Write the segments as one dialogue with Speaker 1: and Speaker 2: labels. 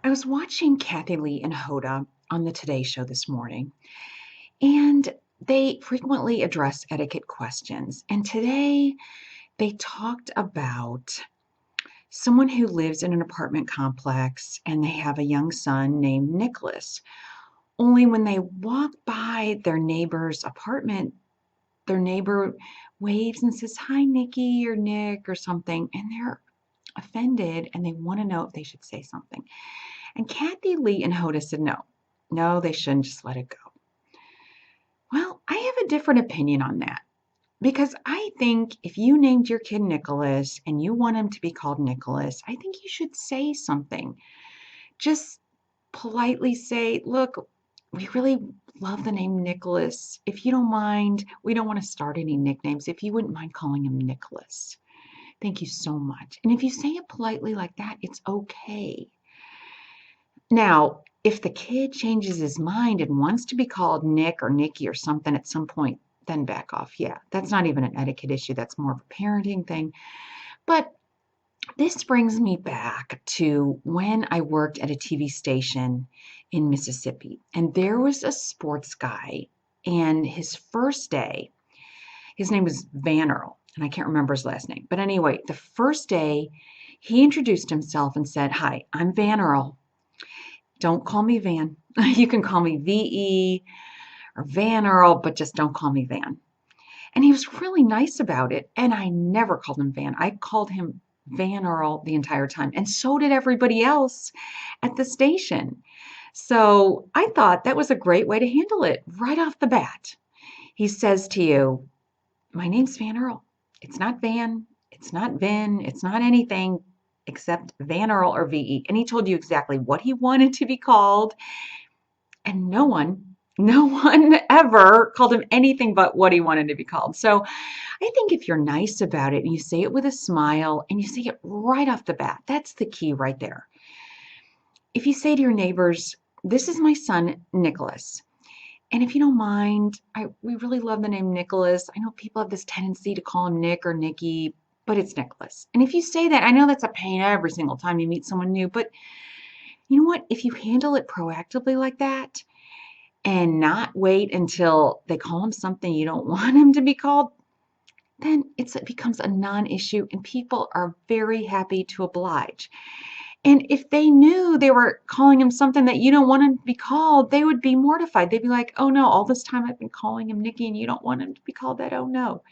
Speaker 1: I was watching Kathy Lee and Hoda on the Today Show this morning, and they frequently address etiquette questions. And today they talked about someone who lives in an apartment complex and they have a young son named Nicholas. Only when they walk by their neighbor's apartment, their neighbor waves and says, "Hi, Nikki," or "Nick," or something, and they're offended and they want to know if they should say something. And Kathy Lee and Hoda said, no, they shouldn't, just let it go. Well, I have a different opinion on that because I think if you named your kid Nicholas and you want him to be called Nicholas, I think you should say something. Just politely say, look, we really love the name Nicholas. If you don't mind, we don't want to start any nicknames. If you wouldn't mind calling him Nicholas, thank you so much. And if you say it politely like that, it's okay. Now, if the kid changes his mind and wants to be called Nick or Nikki or something at some point, then back off. Yeah, that's not even an etiquette issue. That's more of a parenting thing. But this brings me back to when I worked at a TV station in Mississippi, and there was a sports guy, and his first day, his name was Van Earl, and I can't remember his last name. But anyway, the first day, he introduced himself and said, "Hi, I'm Van Earl. Don't call me Van. You can call me VE or Van Earl, but just don't call me Van." And he was really nice about it. And I never called him Van. I called him Van Earl the entire time. And so did everybody else at the station. So I thought that was a great way to handle it right off the bat. He says to you, "My name's Van Earl. It's not Van. It's not Vin. It's not anything except Van Earl or VE." And he told you exactly what he wanted to be called. And no one ever called him anything but what he wanted to be called. So I think if you're nice about it and you say it with a smile and you say it right off the bat, that's the key right there. If you say to your neighbors, "This is my son, Nicholas. And if you don't mind, we really love the name Nicholas. I know people have this tendency to call him Nick or Nikki, but it's Nicholas." And if you say that, I know that's a pain every single time you meet someone new, but you know what? If you handle it proactively like that, and not wait until they call him something you don't want him to be called, then it becomes a non-issue and people are very happy to oblige. And if they knew they were calling him something that you don't want him to be called, they would be mortified. They'd be like, "Oh no, all this time I've been calling him Nikki and you don't want him to be called that. Oh no."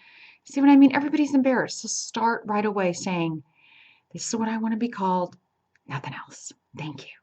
Speaker 1: See what I mean? Everybody's embarrassed. So start right away saying, "This is what I want to be called, nothing else. Thank you."